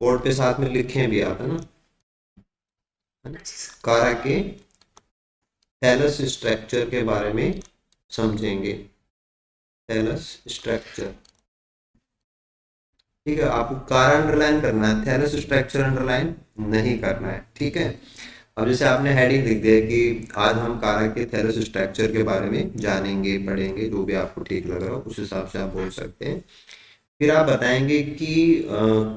Board पे साथ में लिखे भी आप, है ना। कारा के थैलस स्ट्रक्चर के बारे में समझेंगे। थैलस स्ट्रक्चर, ठीक है। आपको कारा अंडरलाइन करना है, थैलस स्ट्रक्चर अंडरलाइन नहीं करना है, ठीक है। अब जैसे आपने हेडिंग लिख दिया कि आज हम कारा के थैलस स्ट्रक्चर के बारे में जानेंगे, पढ़ेंगे, जो भी आपको ठीक लग रहा हो उस हिसाब से आप बोल सकते हैं। फिर आप बताएंगे कि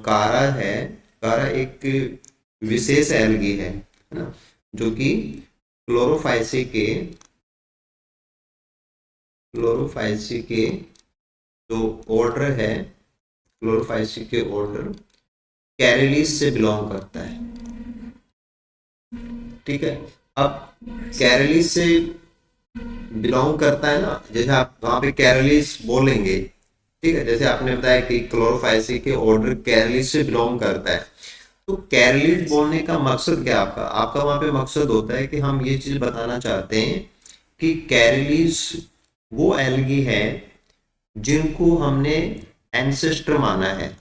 कारा है, कारा एक विशेष एल्गी है ना, जो कि क्लोरोफाइसी के क्लोरोफाइसी के जो ऑर्डर है, क्लोरोफाइसी के ऑर्डर कैरिलीस से बिलोंग करता है, ठीक है। अब कैरिलीस से बिलोंग करता है ना, जैसे आप वहां पे कैरिलीस बोलेंगे, ठीक है। जैसे आपने बताया कि क्लोरोफाइसी के ऑर्डर कैरिलीस से बिलोंग करता है, तो कैरलीज बोलने का मकसद क्या है आपका? आपका वहां पे मकसद होता है कि हम ये चीज बताना चाहते हैं कि कैरलीज वो एल्गी है जिनको हमने एंसेस्टर माना है,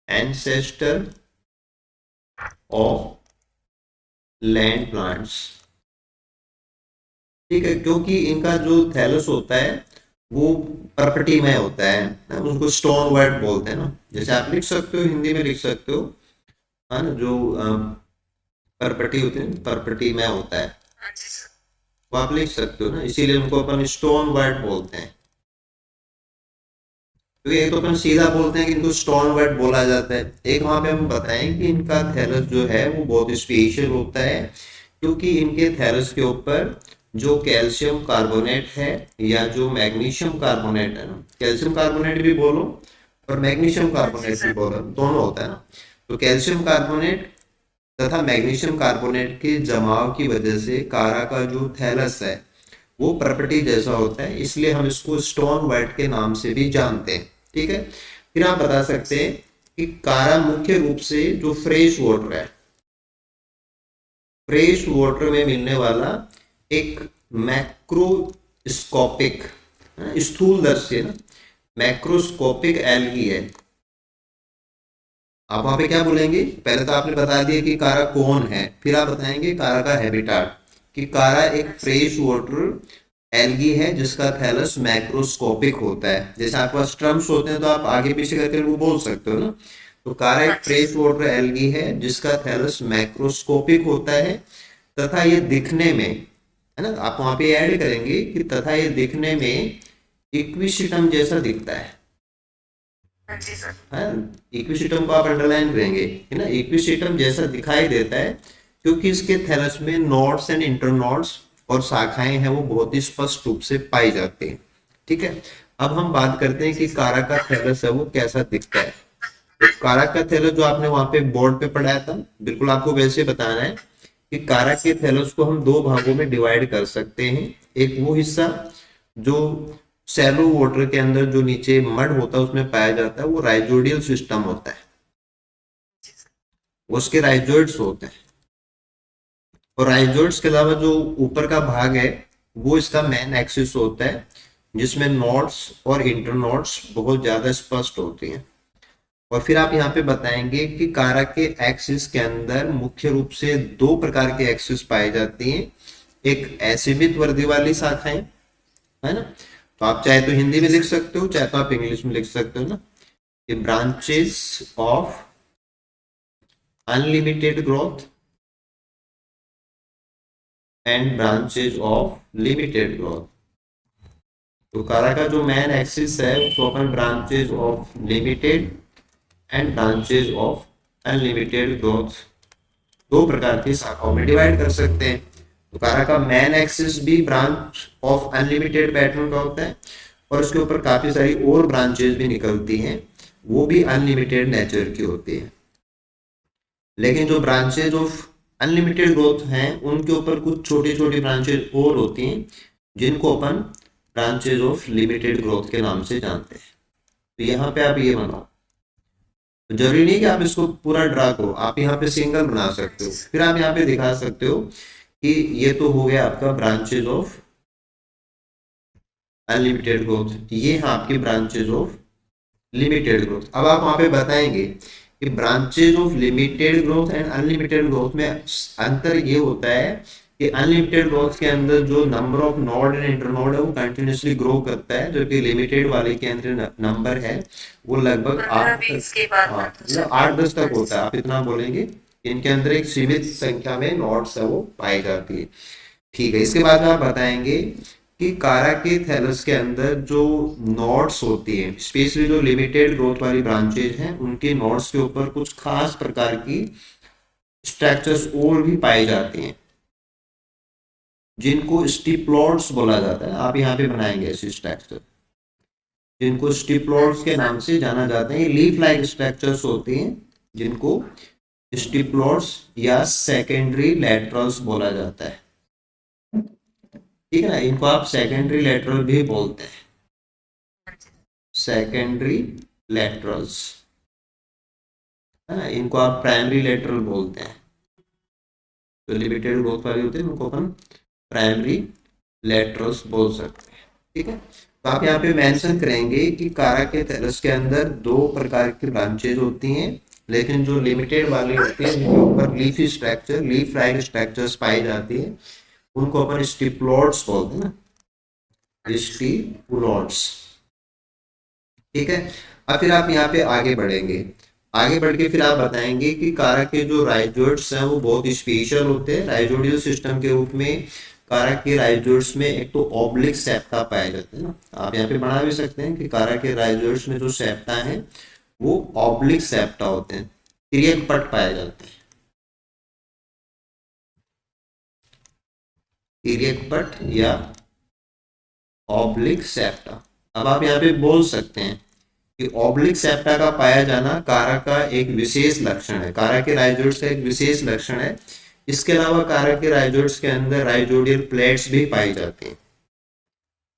एंसेस्टर ऑफ लैंड प्लांट्स, ठीक है। क्योंकि इनका जो थैलस होता है वो पर्पटी में होता है ना, उसको स्टोन वर्ड बोलते हैं ना। जैसे आप लिख सकते हो, हिंदी में लिख सकते हो, है ना, जो पर्पटी होती है, पर्पटी में होता है, वो आप लिख सकते हो ना, इसीलिए उनको अपन स्टोन वर्ड बोलते हैं। क्योंकि एक तो अपन सीधा बोलते हैं कि इनको स्टोन वर्ड बोला जाता है, एक वहां पे हम बताएं कि इनका थैलस जो है वो बहुत स्पेशल होता है, क्योंकि इनके थैलस के ऊपर जो कैल्शियम कार्बोनेट है या जो मैग्नीशियम कार्बोनेट है ना, कैल्शियम कार्बोनेट भी बोलो और मैग्नीशियम कार्बोनेट भी बोलो, दोनों होता है ना। तो कैल्शियम कार्बोनेट तथा मैग्नीशियम कार्बोनेट के जमाव की वजह से कारा का जो थैलस है वो प्रॉपर्टी जैसा होता है, इसलिए हम इसको स्टोन वाइट के नाम से भी जानते हैं, ठीक है। फिर आप बता सकते हैं कि कारा मुख्य रूप से जो फ्रेश वाटर है, फ्रेश वाटर में मिलने वाला एक मैक्रोस्कोपिक, स्थूलदर्शी ना, मैक्रोस्कोपिक एल्गी है। आप वहां पे क्या बोलेंगे? पहले तो आपने बता दिया कि कारा कौन है, फिर आप बताएंगे कारा का हैबिटाट, कि कारा एक फ्रेश वाटर एल्गी है जिसका थैलस मैक्रोस्कोपिक होता है। जैसे आपके पास टर्म्स होते हैं तो आप आगे पीछे करके वो बोल सकते हो ना। तो कारा एक फ्रेश वाटर एल्गी है जिसका थैलस मैक्रोस्कोपिक होता है, तथा ये दिखने में, है ना, आप वहां पे ऐड करेंगे कि तथा ये दिखने में इक्विसिटम जैसा दिखता है। इक्विसिटम को आप अंडरलाइन करेंगे, है ना, इक्विसिटम जैसा दिखाई देता है, क्योंकि इसके थैलस में नोड्स एंड इंटरनोड्स और शाखाएं हैं वो बहुत ही स्पष्ट रूप से पाई जाती हैं, ठीक है। अब हम बात करते हैं कि कारा का थैलस है वो कैसा दिखता है। तो कारा का थैलस जो आपने वहां पे बोर्ड पे पढ़ाया था, बिल्कुल आपको वैसे बताना है कि कारा के थैलस को हम दो भागों में डिवाइड कर सकते हैं। एक वो हिस्सा जो सैलो वाटर के अंदर जो नीचे मड होता है उसमें पाया जाता है, वो राइजोडियल सिस्टम होता है, उसके राइजोइड्स होते हैं। और राइजोइड्स के अलावा जो ऊपर का भाग है वो इसका मेन एक्सिस होता है, जिसमें नोड्स और इंटरनोड्स बहुत ज्यादा स्पष्ट होती हैं। और फिर आप यहाँ पे बताएंगे कि कारा के एक्सिस के अंदर मुख्य रूप से दो प्रकार के एक्सिस पाई जाती हैं। एक असीमित वर्दी वाली शाखाएं, है ना, तो आप चाहे तो हिंदी में लिख सकते हो, चाहे तो आप इंग्लिश में लिख सकते हो ना, ये branches of unlimited growth and branches of limited growth. तो कारा का जो मेन एक्सिस है उसको अपन branches of limited and branches of unlimited growth, दो प्रकार की शाखाओं में डिवाइड कर सकते हैं। तो कारा का मेन एक्सिस भी ब्रांच ऑफ अनलिमिटेड पैटर्न का होता है, और उसके ऊपर काफी सारी और ब्रांचेज भी निकलती हैं, वो भी अनलिमिटेड नेचर की होती है। लेकिन जो ब्रांचेज ऑफ अनलिमिटेड ग्रोथ हैं उनके ऊपर कुछ छोटी छोटी ब्रांचेज और होती हैं, जिनको अपन ब्रांचेज ऑफ लिमिटेड ग्रोथ के नाम से जानते हैं। तो यहाँ पे आप ये बनाओ, तो जरूरी नहीं कि आप इसको पूरा ड्रा करो, आप यहाँ पे सिंगल बना सकते हो, फिर आप यहाँ पे दिखा सकते हो कि ये तो हो गया आपका ब्रांचेज ऑफ अनलिमिटेड ग्रोथ, ये है आपकी ब्रांचेज ऑफ लिमिटेड ग्रोथ। अब आप वहां पे बताएंगे कि branches of limited growth and unlimited growth में अंतर ये होता है कि अनलिमिटेड ग्रोथ के अंदर जो number of node and internode है वो कंटिन्यूसली ग्रो करता है, जबकि लिमिटेड वाले के अंदर नंबर है वो लगभग 8-10 तक होता है। आप इतना बोलेंगे, इनके अंदर एक सीमित संख्या में नोड्स है वो पाई जाती है। ठीक है, इसके बाद आप बताएंगे कि कारा के थैलस के अंदर जो नोड्स होती हैं, स्पेशली जो लिमिटेड ग्रोथ वाली ब्रांचेज हैं, उनके नोड्स के ऊपर कुछ खास प्रकार की स्ट्रक्चर्स और भी पाई जाती हैं जिनको स्टिप्लॉइड्स बोला जाता है। आप यहाँ पे बनाएंगे ऐसी स्ट्रक्चर जिनको स्टिप्लॉइड्स के नाम से जाना जाता है। लीफ लाइक स्ट्रक्चर्स होती हैं जिनको स्टिप्लॉइड्स या सेकेंडरी लैटरल्स बोला जाता है। ठीक है ना, इनको आप सेकेंडरी लैटरल भी बोलते हैं, सेकेंडरी लैटरल्स, है ना। इनको आप प्राइमरी लैटरल बोलते हैं। तो लिमिटेड ग्रोथ वाले होते हैं उनको अपन प्राइमरी लैटरल्स बोल सकते हैं। ठीक है, तो आप यहाँ पे मेंशन करेंगे कि कारा के थैलस के अंदर 2 प्रकार की ब्रांचेज होती हैं, लेकिन जो लिमिटेड वाले होते हैं जिनके ऊपर leafy structure, leaf like structures पाई जाती है, उनको अपन स्टिप्लॉइड्स बोलते हैं ना, स्टिप्लॉइड्स। ठीक है, अब फिर आप यहाँ पे आगे बढ़ेंगे। आगे बढ़ के फिर आप बताएंगे कि कारा के जो राइजोइड्स हैं वो बहुत स्पेशल होते हैं। राइजोडियल सिस्टम के रूप में कारा के राइजोइड्स में एक तो ऑब्लिक सेप्टा पाए जाते हैं ना। आप यहाँ पे बना भी सकते हैं कि कारा के राइजोइड्स में जो सेप्टा है वो ऑब्लिक सेप्टा होते हैं, तिर्यक पट पाए जाते हैं, तिर्यक पट या ऑब्लिक सेप्टा। अब आप यहाँ पे बोल सकते हैं कि ऑब्लिक सेप्टा का पाया जाना कारा का एक विशेष लक्षण है, कारा के राइजोइड्स का एक विशेष लक्षण है। इसके अलावा कारा के राइजोइड्स के अंदर राइजोडियल प्लेट्स भी पाई जाती हैं।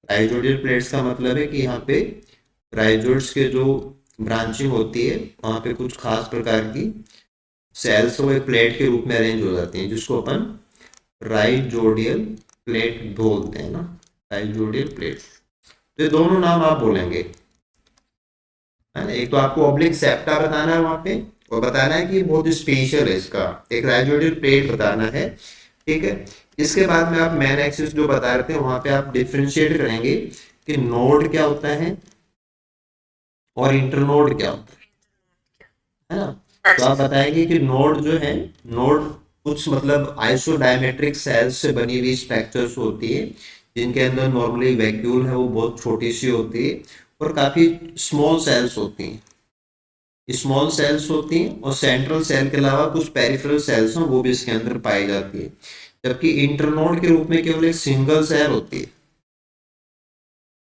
राइजोडियल प्लेट्स का मतलब है कि यहाँ पे राइजोइड्स के जो ब्रांचिंग होती है वहाँ पे कुछ खास प्रकार की सेल्स वो एक प्लेट के रूप में अरेंज हो जाती हैं, जिसको अपन राइजोडियल प्लेट बोलते हैं ना, राइजोडियल प्लेट। तो ये दोनों नाम आप बोलेंगे, है ना। एक तो आपको ऑब्लिक सेप्टा बताना है वहां पे, और बताना है कि बहुत स्पेशल है, इसका एक राइजोडियल प्लेट बताना है। ठीक है, इसके बाद में आप मेन एक्सिस जो बता रहे थे वहां पे आप डिफरेंशिएट करेंगे कि नोड क्या होता है और इंटरनोड क्या होता है ना। तो आप बताएंगे कि नोड जो है, नोड कुछ मतलब आइसोडायमेट्रिक सेल्स से बनी हुई स्ट्रक्चर्स होती है जिनके अंदर नॉर्मली वैक्यूल है वो बहुत छोटी सी होती है और काफी स्मॉल सेल्स होती हैं, स्मॉल सेल्स होती हैं, और सेंट्रल सेल के अलावा कुछ पेरिफेरल सेल्स हैं वो भी इसके अंदर पाई जाती है। जबकि इंटरनोड के रूप में केवल एक सिंगल सेल होती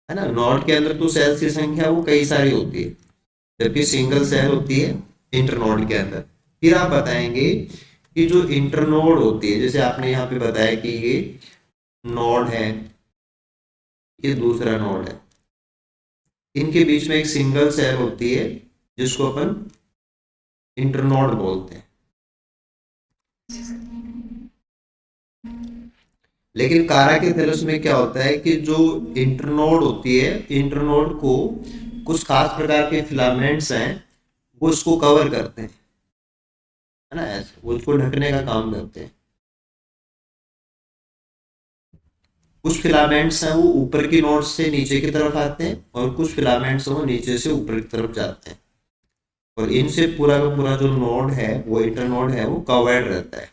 है ना। नोड के अंदर तो सेल्स की संख्या वो कई सारी होती है, जबकि सिंगल सेल होती है इंटरनोड के अंदर। फिर आप बताएंगे कि जो इंटरनोड होती है, जैसे आपने यहाँ पे बताया कि ये नोड है, ये दूसरा नोड है, इनके बीच में एक सिंगल सेल होती है जिसको अपन इंटरनोड बोलते हैं। लेकिन कारा के थैलस में क्या होता है कि जो इंटरनोड होती है, इंटरनोड को कुछ खास प्रकार के फिलामेंट्स हैं वो इसको कवर करते हैं, है ना, ऐसे वो उसको ढकने का काम करते हैं। कुछ फिलामेंट्स हैं वो ऊपर की नोड से नीचे की तरफ आते हैं और कुछ फिलामेंट्स हैं वो नीचे से ऊपर की तरफ जाते हैं, और इनसे पूरा का पूरा जो नोड है वो इंटरनोड है वो कवर्ड रहता है।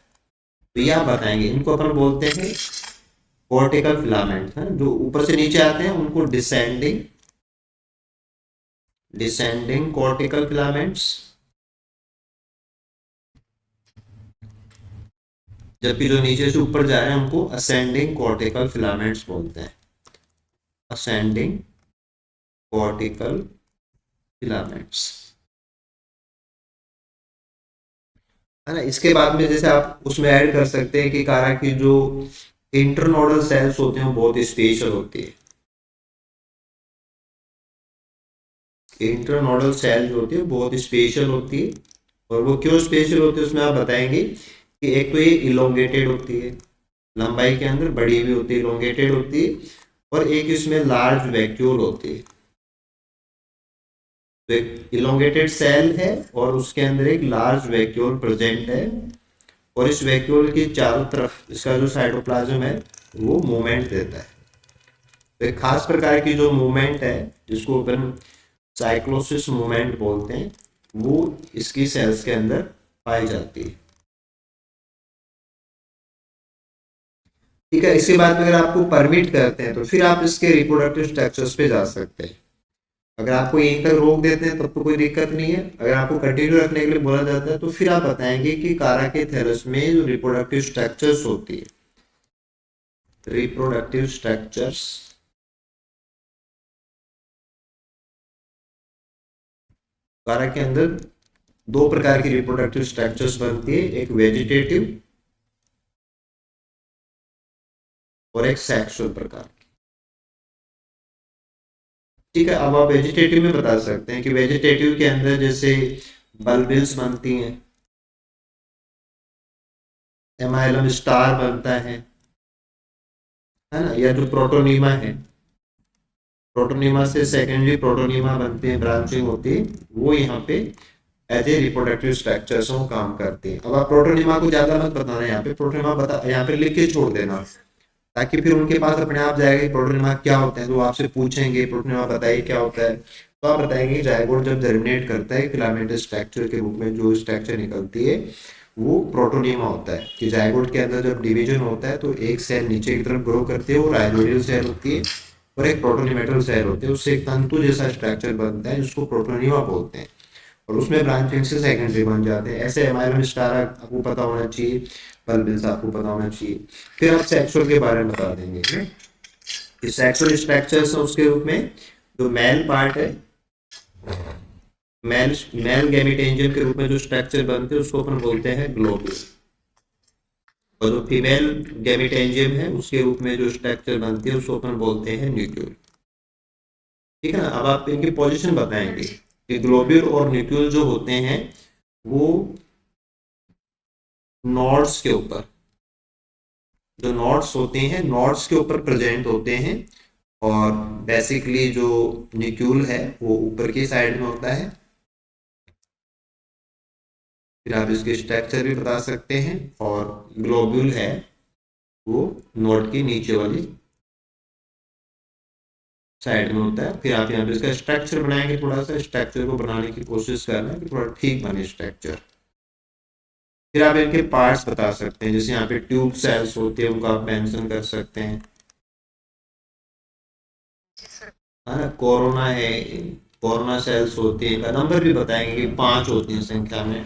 तो ये आप बताएंगे, इनको अपन बोलते हैं कॉर्टिकल फिलामेंट, है जो ऊपर से नीचे आते हैं उनको डिसेंडिंग डिसेंडिंग कॉर्टिकल फिलामेंट्स, जबकि जो नीचे से ऊपर जा रहे हैं उनको असेंडिंग कॉर्टिकल फिलामेंट्स बोलते हैं, असेंडिंग कॉर्टिकल फिलामेंट्स, है ना। इसके बाद में जैसे आप उसमें ऐड कर सकते हैं कि कारा की जो इंटरनोडल सेल्स होते हैं वो बहुत स्पेशल होती है। इंटरनोडल सेल जो होती है बहुत स्पेशल होती है, और वो क्यों स्पेशल होती है उसमें आप बताएंगे कि एक तो ये इलोंगेटेड होती है, लंबाई के अंदर बड़ी हुई होती है, इलोंगेटेड होती है, और एक इसमें लार्ज वैक्यूल होती है, तो एक इलोंगेटेड सेल है और उसके अंदर एक लार्ज वैक्यूल प्रेजेंट है, और इस वैक्यूल के चारों तरफ इसका जो साइटोप्लाज्म है वो मूवमेंट देता है। तो एक खास प्रकार की जो मूवमेंट है जिसको अपन साइक्लोसिस मूवमेंट बोलते हैं, वो इसकी सेल्स के अंदर पाई जाती है। ठीक है, इसके बाद में अगर आपको परमिट करते हैं तो फिर आप इसके रिप्रोडक्टिव स्ट्रक्चर्स पे जा सकते हैं। अगर आपको यहीं तक रोक देते हैं तब तो कोई दिक्कत नहीं है, अगर आपको कंटिन्यू रखने के लिए बोला जाता है तो फिर आप बताएंगे कि काराकेथेलस में जो रिप्रोडक्टिव स्ट्रक्चर्स होती है, रिप्रोडक्टिव स्ट्रक्चर्स, कारा के अंदर दो प्रकार की रिप्रोडक्टिव स्ट्रक्चर्स बनती है, एक वेजिटेटिव और एक सेक्सुअल प्रकार। ठीक है, अब आप वेजिटेटिव में बता सकते हैं कि वेजिटेटिव के अंदर जैसे बल्बिल्स बनती हैं, एमाइलम स्टार बनता है ना, या जो प्रोटोनीमा है, प्रोटोनीमा से सेकेंडरी प्रोटोनीमा बनते हैं, ब्रांचिंग होती है, वो यहाँ पे एज ए रिप्रोडक्टिव स्ट्रक्चर्स वो काम करते हैं। अब आप प्रोटोनीमा को ज्यादा मत बताना, यहाँ पे प्रोटोनीमा बता, यहाँ पे लिख के छोड़ देना, ताकि फिर उनके पास अपने आप जाएगा कि प्रोटोनीमा क्या होता है, तो वो आपसे पूछेंगे प्रोटोनीमा बताइए क्या होता है, तो आप बताएंगे जाइगोट जब जर्मिनेट करता है फिलामेंटस स्ट्रक्चर के रूप में जो स्ट्रक्चर निकलती है वो प्रोटोनीमा होता है। कि जाइगोट के अंदर जब डिवीजन होता है तो एक सेल नीचे की तरफ ग्रो करती है, वो राइजोडियल सेल होती है, और एक प्रोटोनिमेटल सेल होती है, उससे एक तंतु जैसा स्ट्रक्चर बनता है जिसको प्रोटोनीमा बोलते हैं, और उसमें ब्रांचिंग से सेकेंडरी बन जाते हैं। ऐसे एमाइलम स्टार आपको पता होना चाहिए, बल्बिल्स आपको पता होना चाहिए। फिर आप सेक्सुअल के बारे में बता देंगे कि सेक्सुअल स्ट्रक्चर्स है उसके रूप में जो मेल पार्ट है, मेल मेल गैमेटेंजियम के रूप में जो स्ट्रक्चर बनते हैं उसको अपन बोलते हैं ग्लोब्यूल, और जो फीमेल गैमेटेंजियम है उसके रूप में जो स्ट्रक्चर बनती है उसको अपन बोलते हैं न्यूक्लियर। ठीक है ना, अब आप इनकी पोजीशन बताएंगे कि ग्लोब्यूल और न्यूक्लियर जो होते हैं वो नोड्स के ऊपर, जो नोड्स होते हैं नोड्स के ऊपर प्रेजेंट होते हैं, और बेसिकली जो न्यूक्लियर है वो ऊपर की साइड में होता है। फिर आप इसके स्ट्रक्चर भी बता सकते हैं, और ग्लोब्यूल है वो नोड की नीचे वाली साइड में होता है। फिर आप यहाँ पे इसका स्ट्रक्चर बनाएंगे, थोड़ा सा स्ट्रक्चर को बनाने की कोशिश करना है कि थोड़ा ठीक बने स्ट्रक्चर। फिर आप इनके पार्ट्स बता सकते हैं, जैसे यहाँ पे ट्यूब सेल्स होते हैं उनको आप मेंशन कर सकते हैं, है ना, कोरोना है, कोरोना सेल्स होती है, इनका नंबर भी बताएंगे कि 5 होती हैं संख्या में।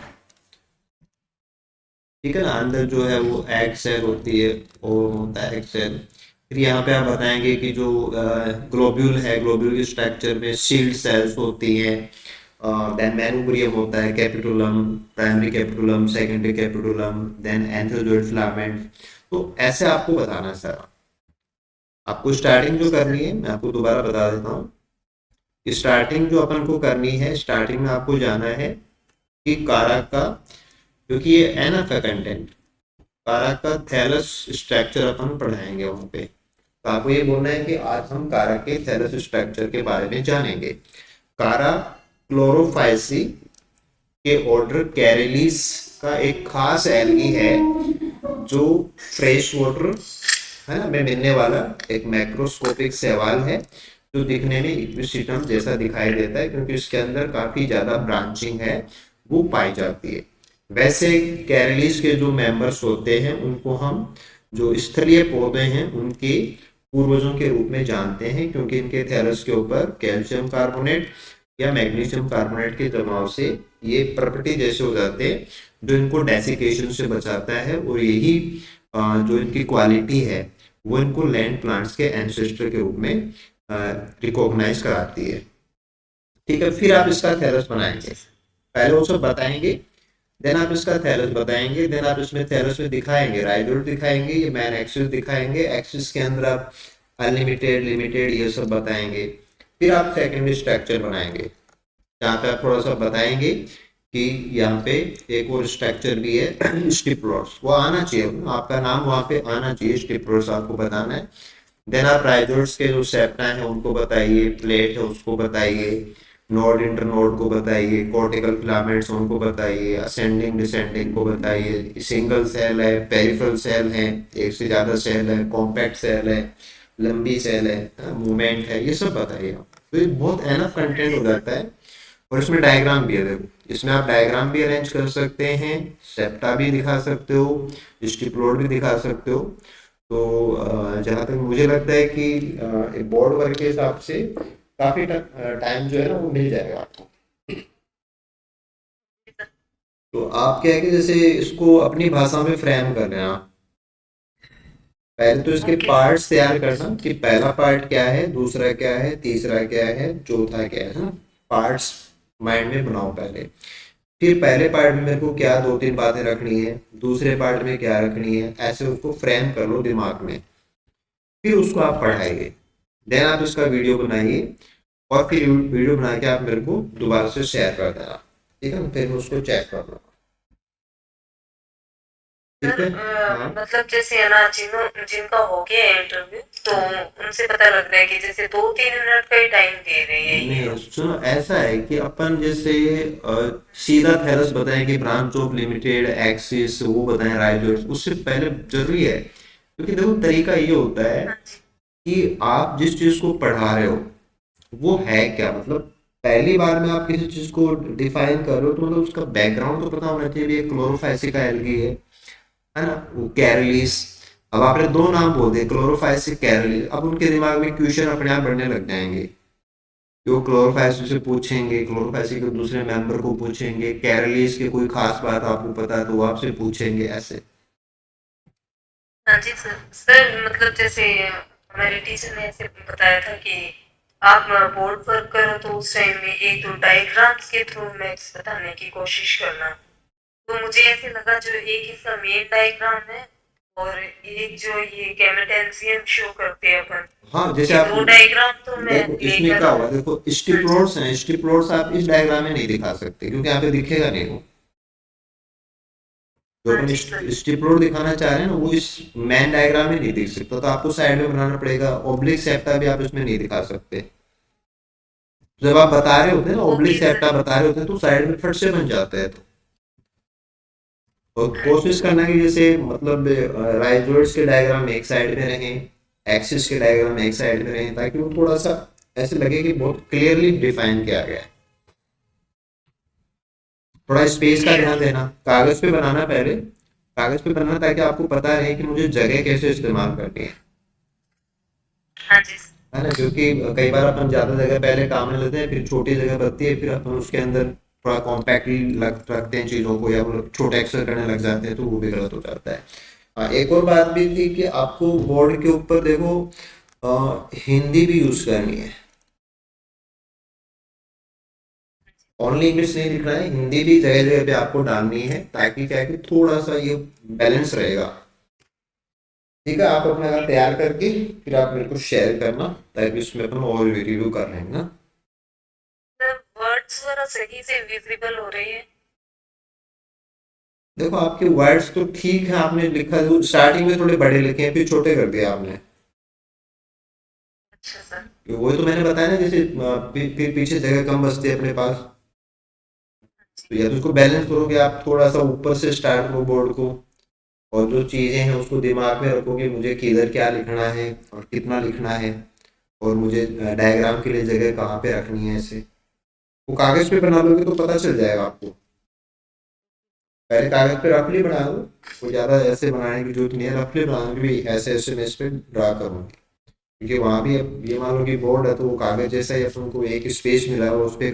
ठीक है ना, अंदर जो है वो एग सेल होती है, और होता है एग सेल। फिर यहाँ पे आप बताएंगे कि जो ग्लोब्यूल है, ग्लोब्यूल के स्ट्रक्चर में शील्ड सेल्स होती हैं, देन मैनुब्रियम होता है, capitulum, primary capitulum, secondary capitulum, then antherozoid filament. तो ऐसे आपको बताना है सर। आपको स्टार्टिंग जो करनी है मैं आपको दोबारा बता देता हूँ, स्टार्टिंग जो अपन को करनी है, स्टार्टिंग में आपको जाना है कि कारक का, क्योंकि ये एन का कंटेंट, कारक का थैलस स्ट्रक्चर अपन पढ़ाएंगे वहां पे, तो आपको ये बोलना है कि आज हम कारक के थैलस स्ट्रक्चर के बारे में जानेंगे। कारा क्लोरोफाइसी के ऑर्डर कैरेलिस का एक खास एल्गी है जो फ्रेश वाटर है ना में मिलने वाला एक मैक्रोस्कोपिक शैवाल है, जो दिखने में इक्विसिटम जैसा दिखाई देता है क्योंकि इसके अंदर काफी ज्यादा ब्रांचिंग है वो पाई जाती है। वैसे कैरेलिस के जो मेंबर्स होते हैं उनको हम जो स्थलीय पौधे हैं उनके पूर्वजों के रूप में जानते हैं, क्योंकि इनके थैलस के ऊपर कैल्शियम कार्बोनेट या मैग्नीशियम कार्बोनेट के जमाव से ये प्रॉपर्टी जैसे हो जाते हैं जो इनको डेसिकेशन से बचाता है, और यही जो इनकी क्वालिटी है वो इनको लैंड प्लांट्स के एंसेस्टर के रूप में रिकॉग्नाइज कराती है। ठीक है, फिर आप इसका थैलस बनाएंगे, पहले वो सब बताएंगे, देन आप इसका थैलस बताएंगे, देन आप इसमें थैलस में दिखाएंगे राइजोइड दिखाएंगे, ये मैन एक्सिस दिखाएंगे, एक्सिस के अंदर आप अनलिमिटेड लिमिटेड ये सब बताएंगे। फिर आप सेकेंडरी स्ट्रक्चर बनाएंगे जहाँ पे आप थोड़ा सा बताएंगे कि यहाँ पे एक और स्ट्रक्चर भी है स्टिप्लोर्स, वो आना चाहिए, आपका नाम वहाँ पे आना चाहिए, स्टिप्लोर्स आपको बताना है। देन आप राइजोइड्स के जो सेप्टा है उनको बताइए, प्लेट है उसको बताइए, नोड इंटरनोड को बताइए, कॉर्टिकल फिलामेंट्स उनको बताइए, असेंडिंग डिसेंडिंग को बताइए, सिंगल सेल है, पेरिफेरल सेल है, एक से ज़्यादा सेल है, कॉम्पैक्ट सेल है, लंबी सेल है, मूवमेंट है, ये सब बताइए आप। तो ये बहुत एनफ कंटेंट हो जाता है। और इसमें डायग्राम भी है, देखो इसमें आप डायग्राम भी अरेंज कर सकते हैं, सेप्टा भी दिखा सकते हो, स्टिप्लोड भी दिखा सकते हो। तो जहाँ तक मुझे लगता है कि बोर्ड वर्क के हिसाब से काफी टाइम जो है ना वो मिल जाएगा आपको। तो आप क्या है कि जैसे इसको अपनी भाषा में फ्रेम कर रहे हैं आप, पहले तो इसके पार्ट्स तैयार करना कि पहला पार्ट क्या है, दूसरा क्या है, तीसरा क्या है, चौथा क्या है ना। पार्ट्स माइंड में बनाओ पहले। फिर पहले पार्ट में मेरे को क्या दो तीन बातें रखनी है, दूसरे पार्ट में क्या रखनी है, ऐसे उसको फ्रेम कर लो दिमाग में। फिर उसको आप पढ़ाइए, देन आप इसका वीडियो बनाइए, और फिर वीडियो बना के आप मेरे को दोबारा से शेयर कर देना, ठीक है ना, फिर मैं उसको चेक कर लूँगा। ठीक सर है। हाँ। मतलब जैसे है ना जिनका हो गया है इंटरव्यू, तो उनसे पता लग रहा है कि जैसे 2-3 मिनट का ही टाइम दे रहे हैं ये नहीं लोग। सुनो, ऐसा है कि अपन जैसे सीधा थैलस बताएं कि ब्रांच ऑफ लिमिटेड एक्सिस वो बताएं राइजर्स, उससे पहले जरूरी है, क्योंकि देखो तरीका ये होता है हाँ जी। कि आप जिस चीज को पढ़ा रहे हो वो है क्या, मतलब पहली बार में आप किसी चीज को डिफाइन कर रहे हो तो मतलब उसका बैकग्राउंड तो पता होना चाहिए। ये क्लोरोफाइसिका एल्गी है ना, वो कैरलीस। अब आपने दो नाम बोल दिए, क्लोरोफाइसिक कैरलीस, अब उनके दिमाग में क्वेश्चन अपने आप बढ़ने लग जाएंगे कि वो क्लोरोफाइसिक से पूछेंगे, क्लोरोफाइसिक के दूसरे मेंबर को पूछेंगे, कैरलीस की कोई खास बात आपको पता है तो वो आपसे पूछेंगे, ऐसे। हाँ जी सर। सर मतलब जैसे हमारे टीचर ने ऐसे बताया था कि आप बोर्ड वर्क करो तो उस टाइम में एक दो डायग्राम्स के थ्रू मैथ्स बताने की कोशिश करना। तो मुझे ऐसे लगा जो एक इसका मेन डायग्राम है और एक जो ये कैमेटेंसियम शो करते हैं अपन, हाँ जैसे ये आप दो डायग्राम तो मैं देखो इसमें लेकर। क्या हुआ, देखो हाँ जी। स्टिप्लोड्स हैं, स्टिप्लोड्स आप इस डायग्राम में नहीं दिखा सकते क्योंकि यहाँ पे दिखेगा नहीं वो। जो हाँ अपन जी सर। स्टिप्लोड दिखाना चाह रहे हैं ना वो इस मैन डायग्राम में नहीं दिख सकता, तो आपको साइड में बनाना पड़ेगा। ऑब्लिक सेप्टा भी आप इसमें नहीं दिखा सकते। जब आप बता रहे होते हैं ना, ऑब्लिक ओके सर। सेप्टा बता रहे होते हैं तो साइड में फट से बन जाता है। तो और हाँ जी। कोशिश करना कि जैसे मतलब राइजोइड्स के डायग्राम एक साइड में रहें, एक्सिस के डायग्राम एक साइड में रहें, ताकि वो थोड़ा सा ऐसे लगे कि बहुत क्लियरली डिफाइन किया गया है। थोड़ा स्पेस का ध्यान देना, कागज पे बनाना पहले, कागज पे बनाना ताकि आपको पता रहे कि मुझे जगह कैसे इस्तेमाल करनी हाँ जी। है ना, क्योंकि कई बार अपन ज्यादा जगह पहले काम में लेते हैं, फिर छोटी जगह बचती है, फिर अपन उसके अंदर थोड़ा कॉम्पैक्टली रखते हैं चीजों को, या वो छोटे अक्षर करने लग जाते हैं तो वो भी गलत हो जाता है। हाँ, एक और बात भी थी कि आपको बोर्ड के ऊपर देखो हिंदी भी यूज करनी है। ओनली इंग्लिश नहीं लिखना है, हिंदी भी जगह जगह पे आपको डालनी है, ताकि क्या है कि थोड़ा सा ये बैलेंस रहेगा। ठीक है, आप अपना अगर तैयार करके फिर आप मेरे को शेयर करना, ताकि उसमें अपन और रिव्यू कर लेंगे ना। सर वर्ड्स वगैरह सही से विजिबल हो रही है? देखो आपके वर्ड्स तो ठीक है, आपने लिखा स्टार्टिंग में थोड़े बड़े लिखे हैं, फिर छोटे कर दिया आपने। अच्छा सर। वही तो मैंने बताया ना, जैसे फिर पीछे जगह कम बचती है अपने पास। तो या तो उसको बैलेंस करोगे आप, थोड़ा सा ऊपर से स्टार्ट करो बोर्ड को, और जो चीज़ें हैं उसको दिमाग में रखो कि मुझे किधर क्या लिखना है और कितना लिखना है, और मुझे डायग्राम के लिए जगह कहाँ पे रखनी है, ऐसे वो कागज पे बना लोगे तो पता चल जाएगा आपको। पहले कागज पे रफली बना लो, वो ज़्यादा ऐसे बनाने की जरूरत नहीं है, रफली बनाना कि भाई ऐसे ऐसे मैं इस पे ड्रा करूँगी। क्योंकि वहाँ भी अब ये मान लो कि बोर्ड है तो वो कागज जैसा ही अपन को एक स्पेस मिला है और उस पे